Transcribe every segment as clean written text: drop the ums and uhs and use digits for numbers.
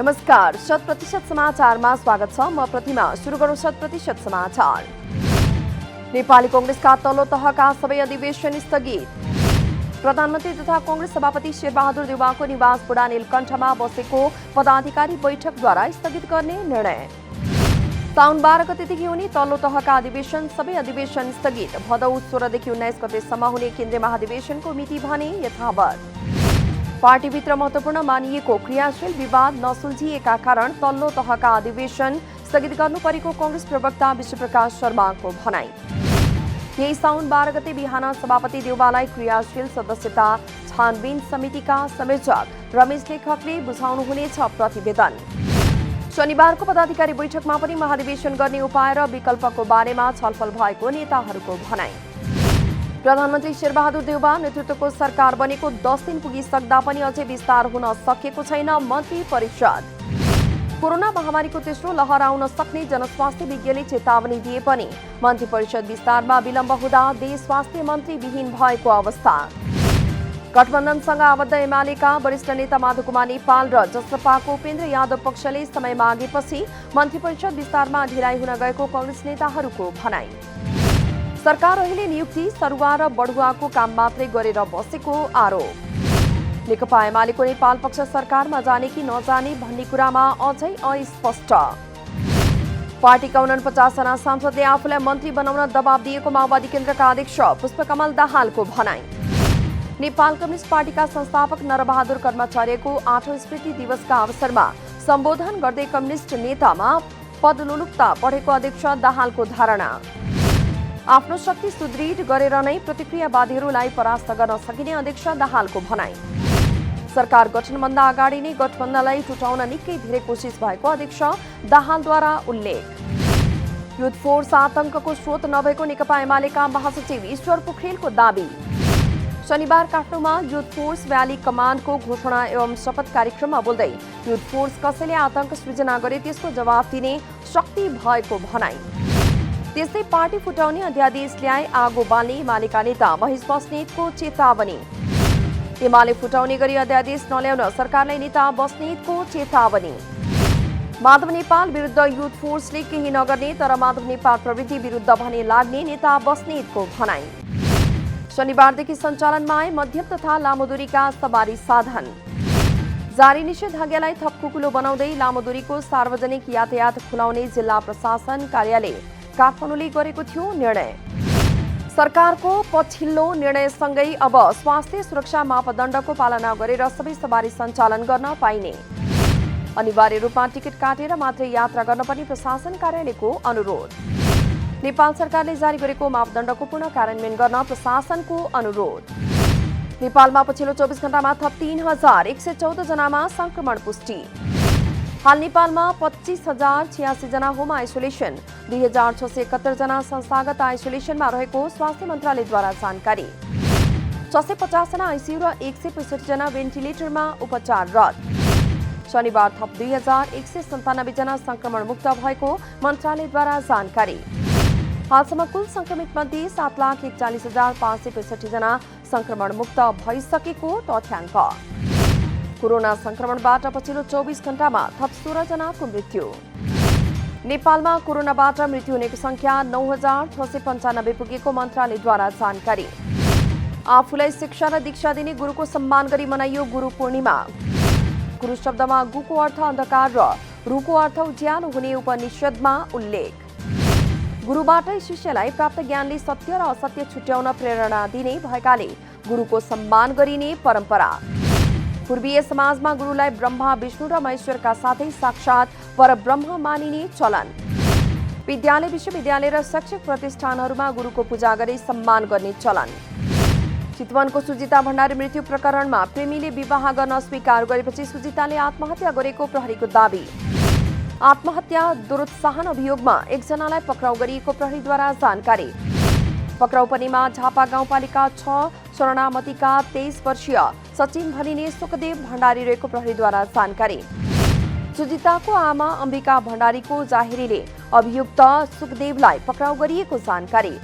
नमस्कार, 100% समाचारमा स्वागत छ। म प्रतिमा। सुरु गरौँ 100% समाचार। नेपाली कांग्रेसका तल्लो तहका सबै अधिवेशन स्थगित। प्रधानमन्त्री तथा कांग्रेस सभापति शेरबहादुर देउवाको निवास बुढा नीलकण्ठमा बसेको पदाधिकारी बैठकद्वारा स्थगित गर्ने निर्णय। साउन 12 गतेदेखि हुने तल्लो तहका अधिवेशन सबै अधिवेशन स्थगित। भदौ 16 देखि 19 गतेसम्म हुने केन्द्रीय महाधिवेशनको मिति भने यथावत। पार्टीभित्र महत्वपूर्ण मानिएको क्रियाशील विवाद नसुल्झिएका कारण तल्लो तहका अधिवेशन स्थगित गर्नु परेको कांग्रेस प्रवक्ता विश्वप्रकाश शर्माको भनाई। यही साउन 12 गते बिहान सभापति देउवालाई क्रियाशील सदस्यता छानबिन समितिका संयोजक रमेश लेखकले बुझाउनुहुनेछ प्रतिवेदन। शनिबारको पदाधिकारी बैठकमा पनि महाधिवेशन गर्ने उपाय र विकल्पको बारेमा छलफल भएको नेताहरूको भनाई। प्रधानमन्त्री शेरबहादुर देउवा नेतृत्वको सरकार बनेको 10 दिन पुगिसक्दा पनि अझै विस्तार हुन सकेको छैन मन्त्री परिषद। कोरोना महामारीको तेस्रो लहर आउन सक्ने जनस्वास्थ्य विज्ञले चेतावनी दिए पनि मन्त्री परिषद विस्तारमा विलम्ब हुँदा देश स्वास्थ्य मन्त्री विहीन भएको अवस्था। गठबन्धनसँग आबद्ध एमालेका वरिष्ठ नेता माधवकुमार नेपाल र जसपाको उपेन्द्र यादव पक्षले समय मागेपछि मन्त्री परिषद विस्तारमा ढिलाइ हुन गएको कांग्रेस नेताहरूको भनाई। सरकार अहिले नियुक्ति सरुवा र बढुवाको काम मात्रै गरेर बसेको आरोप। नेकपा एमालेको नेपाल पक्ष सरकारमा जाने कि नजाने भन्ने कुरामा अझै अस्पष्ट। पार्टीका 49 जना सांसदले आफूलाई मन्त्री बनाउन दबाब दिएको माओवादी केन्द्रका अध्यक्ष पुष्पकमल दाहालको भनाई। नेपाल कम्युनिस्ट पार्टीका संस्थापक नरबहादुर कर्माचार्यको 8औं स्मृति दिवसका अवसरमा सम्बोधन गर्दै कम्युनिस्ट नेतामा पदलोलुपता बढेको अध्यक्ष दाहालको धारणा। आफ्नो शक्ति सुदृढ गरेर नै प्रतिक्रियावादीहरूलाई परास्त गर्न सकिने अध्यक्ष दाहालको भनाई। सरकार गठनभन्दा अगाडि नै गठबन्धनलाई टुटाउन निकै धेरै कोसिस भएको अध्यक्ष दाहालद्वारा उल्लेख। युथ फोर्स आतंकको स्रोत नभएको नेकपा एमालेका महासचिव ईश्वर पोखरेलको दावी। शनिबार काठमाडौँमा युथ फोर्स भ्याली कमान्डको घोषणा एवं शपथ कार्यक्रममा बोल्दै युथ फोर्स कसैले आतंक सृजना गरे त्यसको जवाफ दिने शक्ति भएको भनाई। त्यस्तै पार्टी फुटाउने अध्यादेश ल्याए आगो बाल्ने एमालेका नेता महेश बस्नेतको चेतावनी। एमाले फुटाउने गरी अध्यादेश नल्याउन सरकारलाई नेता बस्नेतको चेतावनी। माधव नेपाल विरुद्ध युथ फोर्सले केही नगर्ने तर माधव नेपाल प्रवृत्ति विरुद्ध भने लाग्ने नेता बस्नेतको भनाई। शनिबारदेखि सञ्चालनमा आए मध्यम तथा लामो दूरीका सवारी साधन। जारी निषेधाज्ञालाई थप खुकुलो बनाउँदै लामो दूरीको सार्वजनिक यातायात खुलाउने जिल्ला प्रशासन कार्यालय काठमाडौँले गरेको थियो निर्णय। सरकारको पछिल्लो निर्णयसँगै अब स्वास्थ्य सुरक्षा मापदण्डको पालना गरेर सबै सवारी सञ्चालन गर्न पाइने। अनिवार्य रूपमा टिकट काटेर मात्रै यात्रा गर्न पनि प्रशासन कार्यालयको अनुरोध। नेपाल सरकारले जारी गरेको मापदण्डको पुनः कार्यान्वयन गर्न प्रशासनको अनुरोध। नेपालमा पछिल्लो 24 घण्टामा थप 3114 जनामा संक्रमण पुष्टि। हाल नेपालमा 25,086 जना होम आइसोलेसन, 2,671 जना संस्थागत आइसोलेसनमा रहेको स्वास्थ्य मन्त्रालयद्वारा जानकारी। 650 जना आइसियु र 165 जना भेन्टिलेटरमा उपचाररत। शनिबार थप 2,197 जना संक्रमण मुक्त भएको मन्त्रालयद्वारा जानकारी। हालसम्म कुल संक्रमित मध्ये 7,41,565 जना संक्रमण मुक्त भइसकेको तथ्याङ्क। कोरोना संक्रमणबाट पछिल्लो 24 घण्टामा थप 16 जनाको मृत्यु। नेपालमा कोरोनाबाट मृत्यु हुनेको संख्या 9,695 पुगेको मन्त्रालयद्वारा जानकारी। आफूलाई शिक्षा र दीक्षा दिने गुरुको सम्मान गरी मनाइयो गुरु पूर्णिमा। गुरु शब्दमा गुको अर्थ अन्धकार र रुको अर्थ उज्यालो हुने उपनिषदमा उल्लेख। गुरुबाटै शिष्यलाई प्राप्त ज्ञानले सत्य र असत्य छुट्याउन प्रेरणा दिने भएकाले गुरुको सम्मान गरिने परम्परा। पूर्वीय समाजमा गुरुलाई ब्रह्मा विष्णु र महेश्वरका साथै साक्षात परब्रह्म मानिने चलन। विद्यालय विश्वविद्यालय र शैक्षिक प्रतिष्ठानहरूमा गुरुको पूजा गरी सम्मान गर्ने चलन। चितवनको सुजिता भण्डारी मृत्यु प्रकरणमा प्रेमीले विवाह गर्न स्वीकार गरेपछि सुजिताले आत्महत्या गरेको प्रहरीको दावी। आत्महत्या दुरुत्साहन अभियोगमा एकजनालाई पक्राउ गरिएको प्रहरीद्वारा जानकारी। पक्राउ पर्नेमा झापा गाउँपालिका 6 शरणामतीका 23 वर्षीय सचिन भनिने सुखदेव भण्डारी रहेको प्रहरीद्वारा जानकारी। सुजिताको आमा अम्बिका भण्डारीको जाहेरीले अभियुक्त सुखदेवलाई पक्राउ गरिएको जानकारी।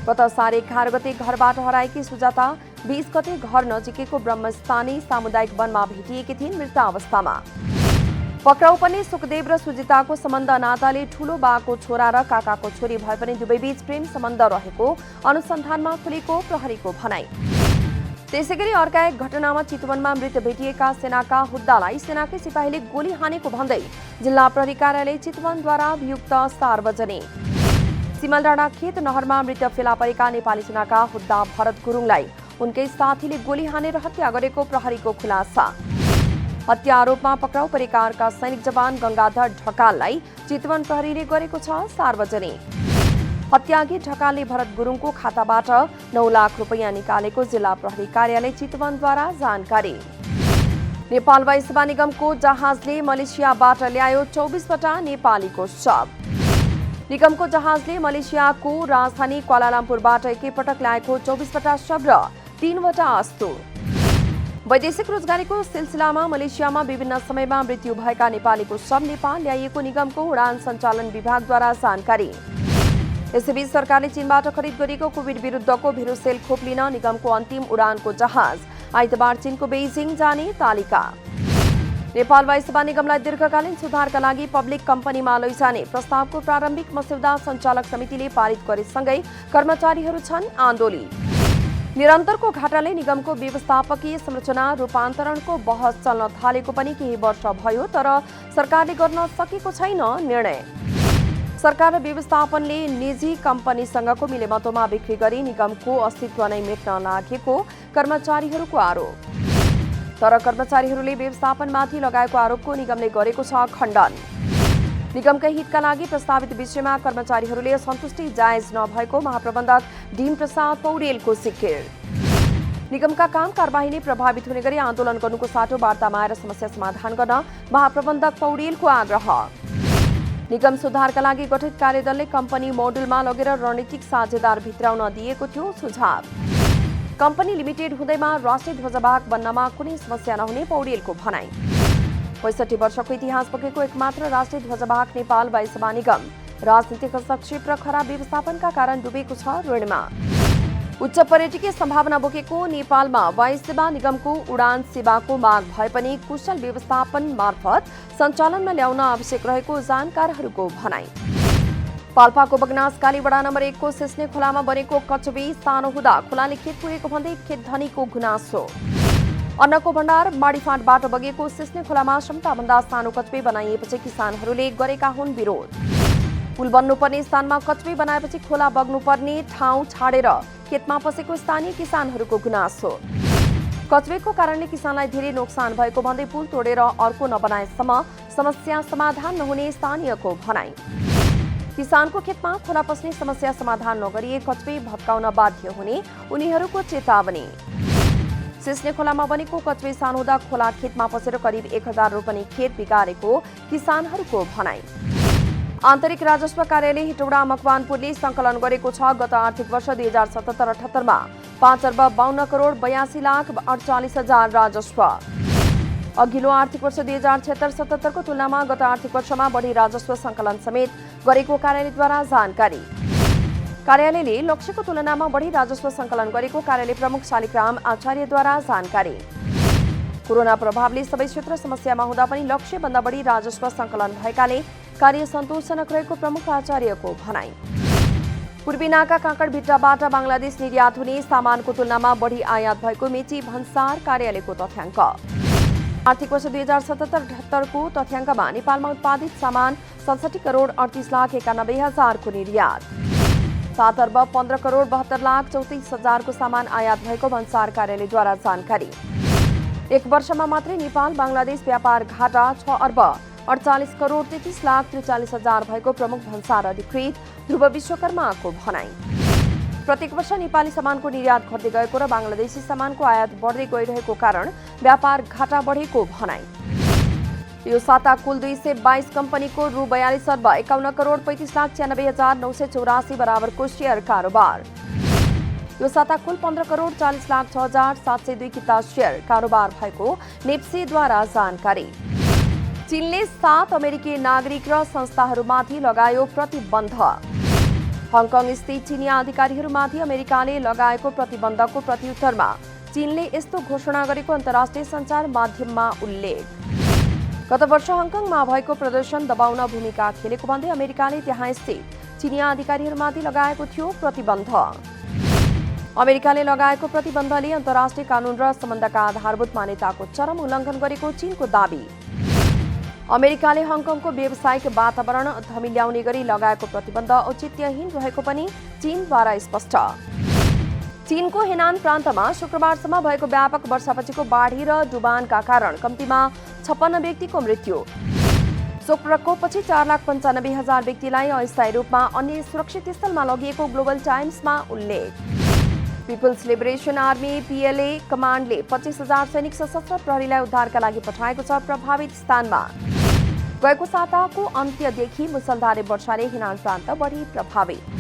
गत 11.5 गते घरबाट हराएकी सुजाता 20 गते घर नजिकैको ब्रह्मस्थानी सामुदायिक वनमा भेटिएकी थिइन् मृत अवस्थामा। पक्राउ पनि सुखदेव र सुजिताको सम्बन्ध नाताले ठूलो बाको छोरा र काकाको छोरी भए पनि दुवैबीच प्रेम सम्बन्ध रहेको अनुसन्धानमा खुलेको प्रहरीको भनाई। त्यसैगरी अर्का एक घटनामा चितवनमा मृत भेटिएका सेनाका हुद्दालाई सेनाकै सिपाहीले गोली हानेको भन्दै जिल्ला प्रहरी कार्यालय चितवनद्वारा अभियुक्त सार्वजनिक। सिमलडाँडा खेत नहरमा मृत फेला परेका नेपाली सेनाका हुद्दा भरत गुरुङलाई उनकै साथीले गोली हानेर हत्या गरेको प्रहरीको खुलासा। हत्या आरोपमा पक्राउ परेका अर्का सैनिक जवान गंगाधर ढकाललाई चितवन प्रहरीले गरेको छ सार्वजनिक। हत्याअघि ढकालले भरत गुरुङको खाताबाट 9 लाख रुपैयाँ निकालेको जिल्ला प्रहरी कार्यालय चितवनद्वारा जानकारी। नेपाल वायु सेवा निगमको जहाजले मलेसियाबाट ल्यायो 24वटा नेपालीको शव। निगमको जहाजले मलेसियाको राजधानी क्वालालम्पुरबाट एकैपटक ल्याएको 24वटा शव र 3वटा अस्तु। वैदेशिक रोजगारीको सिलसिलामा मलेसियामा विभिन्न समयमा मृत्यु भएका नेपालीको शव नेपाल ल्याइएको निगमको उडान सञ्चालन विभागद्वारा जानकारी। यसैबीच सरकारले चीनबाट खरिद गरिएको कोभिड विरुद्धको भेरोसेल खोप लिन निगमको अन्तिम उडानको जहाज आइतबार चीनको बेइजिङ जाने तालिका। नेपाल वायु सेवा निगमलाई दीर्घकालीन सुधारका लागि पब्लिक कम्पनीमा लैजाने प्रस्तावको प्रारम्भिक मस्यौदा सञ्चालक समितिले पारित गरेसँगै कर्मचारीहरू छन् आन्दोलित। निरन्तरको घाटाले निगमको व्यवस्थापकीय संरचना रूपान्तरणको बहस चल्न थालेको पनि केही वर्ष भयो, तर सरकारले गर्न सकेको छैन निर्णय। सरकार र व्यवस्थापनले निजी कम्पनीसँगको मिलेमतोमा बिक्री गरी निगमको अस्तित्व नै मेट्न लागेको कर्मचारीहरूको आरोप। तर कर्मचारीहरूले व्यवस्थापनमाथि लगाएको आरोपको निगमले गरेको छ खण्डन। निगमकै हितका लागि प्रस्तावित विषयमा कर्मचारीहरूले सन्तुष्टि जायज नभएको महाप्रबन्धक डीन प्रसाद पौडेलको जिकिर। निगमका काम कारबाहीले प्रभावित हुने गरी आन्दोलन गर्नुको साटो वार्तामा आएर समस्या समाधान गर्न महाप्रबन्धक पौडेलको आग्रह। निगम सुधारका लागि गठित कार्यदलले कम्पनी मोडुलमा लगेर रणनीतिक साझेदार भित्राउन दिएको थियो सुझाव। कम्पनी लिमिटेड हुँदैमा राष्ट्रिय ध्वजवाहक बन्नमा कुनै समस्या नहुने पौडेलको भनाई। 65 वर्षको इतिहास बोकेको एकमात्र राष्ट्रिय ध्वजवाहक नेपाल वायु सेवा निगम राजनीतिक हस्तक्षेप र खराब व्यवस्थापनका कारण डुबेको छ ऋणमा। उच्च पर्यटकीय सम्भावना बोकेको नेपालमा वायु सेवा निगमको उडान सेवाको माग भए पनि कुशल व्यवस्थापन मार्फत सञ्चालनमा ल्याउन आवश्यक रहेको जानकारहरूको भनाई। पाल्पाको बगनास काली वडा नम्बर 1 को सिस्ने खोलामा बनेको कचबे सानो हुँदा खोलाले खेत पुगेको भन्दै खेत धनीको गुनासो। अन्नको भण्डार माडीफाँटबाट बगेको सिस्ने खोलामा क्षमताभन्दा सानो कचबे बनाइएपछि किसानहरूले गरेका हुन् विरोध। पुल बन्नुपर्ने स्थानमा कचबे बनाएपछि खोला बग्नुपर्ने ठाउँ छाडेर खेतमा पसेको स्थानीय किसानहरूको गुनासो। कचबेको कारणले किसानलाई धेरै नोक्सान भएको भन्दै पुल तोडेर अर्को नबनाएसम्म समस्या समाधान नहुने स्थानीयको भनाई। किसानको खेतमा खोला पस्ने समस्या समाधान नगरिए कचबे भत्काउन बाध्य हुने उनीहरूको चेतावनी। सिस्ने खोलामा बनेको कचबे सानो हुँदा खोला खेतमा पसेर करिब 1000 रोपनी खेत बिगारेको किसानहरूको भनाई। आन्तरिक राजस्व कार्यालय हेटौडा मकवानपुरले संकलन गरेको छ गत आर्थिक वर्ष 2077-78 मा 5 अर्ब 52 करोड 82 लाख 48 हजार राजस्व। अघिल्लो आर्थिक वर्ष 2076-77 को तुलनामा गत आर्थिक वर्षमा बढी राजस्व संकलन समेत गरेको कार्यालयद्वारा जानकारी। कार्यालयले लक्ष्यको तुलनामा बढी राजस्व संकलन गरेको कार्यालय प्रमुख शालिग्राम आचार्यद्वारा जानकारी। कोरोना प्रभावले सबै क्षेत्र समस्यामा हुँदा पनि लक्ष्यभन्दा बढी राजस्व संकलन भएकाले कार्य सन्तोषजनक रहेको प्रमुख आचार्यको भनाई। पूर्वी नाका काँकडभिट्टाबाट बंगलादेश निर्यात हुने सामानको तुलनामा बढी आयात भएको मेची भन्सार कार्यालयको तथ्याङ्क। आर्थिक वर्ष 2077-78 को तथ्याङ्कमा नेपालमा उत्पादित सामान 67 करोड 38 लाख 91 हजार को निर्यात, 7 अर्ब 15 करोड 72 लाख 34 हजार को सामान आयात भएको भन्सार कार्यालयद्वारा जानकारी। एक वर्षमा मात्रै नेपाल बंगलादेश व्यापार घाटा 6 अर्ब 48 करोड 33 लाख 43 हजार भएको प्रमुख भन्सार अधिकृत ध्रुव विश्वकर्माको भनाई। प्रत्येक वर्ष नेपाली सामानको निर्यात घट्दै गएको र बंगलादेशी सामानको आयात बढ्दै गइरहेको कारण व्यापार घाटा बढेको भनाई। यो साता कुल 222 कम्पनीको रु 42 अर्ब 51 करोड 35 लाख 96 हजार 984 बराबरको शेयर कारोबार। यो साता कुल 15 करोड 40 लाख 6 हजार 702 किता शेयर कारोबार भएको नेप्सेद्वारा जानकारी। चीनले 7 अमेरिकी नागरिक र संस्थाहरूमाथि लगायो प्रतिबन्ध। हङकङ स्थित चीनिया अधिकारीहरूमाथि अमेरिकाले लगाएको प्रतिबन्धको प्रत्युत्तरमा चीनले यस्तो घोषणा गरेको अन्तर्राष्ट्रिय सञ्चार माध्यममा उल्लेख। गत वर्ष हङकङमा भएको प्रदर्शन दबाउन भूमिका खेलेको भन्दै अमेरिकाले त्यहाँ स्थित चिनिया अधिकारीहरूमाथि लगाएको थियो प्रतिबन्ध। अमेरिकाले लगाएको प्रतिबन्धले अन्तर्राष्ट्रिय कानून र सम्बन्धका आधारभूत मान्यताको चरम उल्लङ्घन गरेको चीनको दाबी। अमेरिकाले हङकङको व्यावसायिक वातावरण धमिल्याउने गरी लगाएको प्रतिबन्ध औचित्यहीन रहेको पनि चीनद्वारा स्पष्ट। चीनको हेनान प्रान्तमा शुक्रबारसम्म भएको व्यापक वर्षापछिको बाढी र डुबानका कारण कम्तीमा 56 व्यक्तिको मृत्यु। शोक प्रकोपपछि 4,95,000 व्यक्तिलाई अस्थायी रूपमा अन्य सुरक्षित स्थलमा लगिएको ग्लोबल टाइम्समा उल्लेख। पिपल्स लिबरेसन आर्मी PLA कमान्डले 25,000 सैनिक सशस्त्र प्रहरीलाई उद्धारका लागि पठाएको छ प्रभावित स्थानमा। गएको साताको अन्त्यदेखि मुसलधारे वर्षाले हेनान प्रान्त बढी प्रभावित।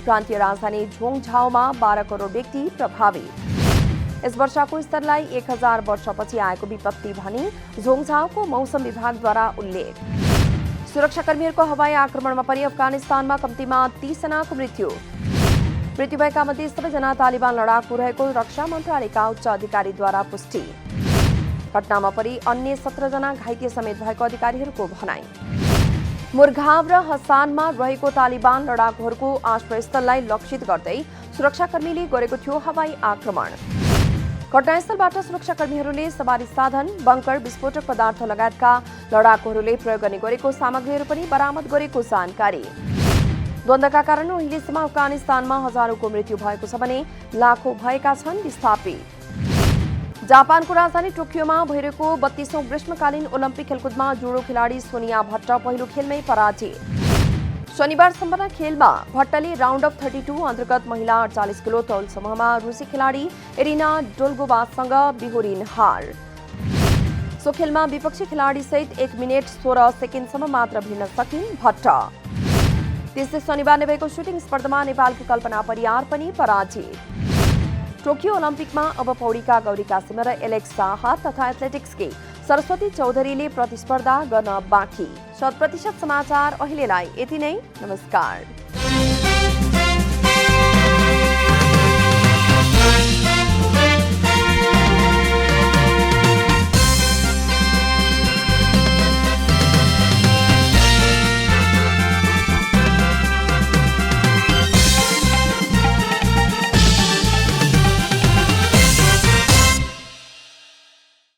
प्रान्तीय राजधानी झोङझाओमा 12 करोड व्यक्ति प्रभावित। यस वर्षाको स्तरलाई 1000 वर्षपछि आएको विपत्ति भनी झोङझाओको मौसम विभागद्वारा उल्लेख। सुरक्षाकर्मीहरूको हवाई आक्रमणमा पनि अफगानिस्तानमा कम्तीमा 30 जनाको मृत्यु भएका मध्ये सबैजना तालिबान लडाकु रहेको रक्षा मन्त्रालयका उच्च अधिकारीद्वारा पुष्टि। घटनामा परि अन्य 17 जना घाइते समेत भएको अधिकारीहरूको भनाई। मुरगाव र हसानमा रहेको तालिबान लडाकुहरूको आश्रयस्थललाई लक्षित गर्दै सुरक्षाकर्मीले गरेको थियो हवाई आक्रमण। घटनास्थलबाट सुरक्षाकर्मीहरूले सवारी साधन, बङ्कर, विस्फोटक पदार्थ लगायतका लडाकुहरूले प्रयोग गर्ने गरेको सामग्रीहरू पनि बरामद गरेको जानकारी। द्वन्द्वका कारण अहिलेसम्म अफगानिस्तानमा हजारौंको मृत्यु भएको छ भने लाखौं भएका छन् विस्थापित। जापानको राजधानी टोकियोमा भइरहेको 32औं ग्रीष्मकालीन ओलम्पिक खेलकुदमा जुडो खेलाडी सोनिया भट्ट पहिलो खेलमै पराजित। शनिबार सम्पन्न खेलमा भट्टले राउन्ड अफ 32 अन्तर्गत महिला 48 किलो तौल समूहमा रुसी खेलाडी एरिना डोल्गोभासँग बिहोरिन हार। सो खेलमा विपक्षी खेलाडीसहित 1 मिनेट 16 सेकेन्डसम्म मात्र भिड्न सकिन् भट्ट। त्यसै शनिबार नै भएको सुटिङ स्पर्धामा नेपालकी कल्पना परियार पनि पराजित। टोकियो ओलम्पिकमा अब पौडीका गौरीका सिंह र एलेक्स शाह तथा एथलेटिक्सकी सरस्वती चौधरीले प्रतिस्पर्धा गर्न बाँकी। 100% समाचार अहिलेलाई यति नै। नमस्कार।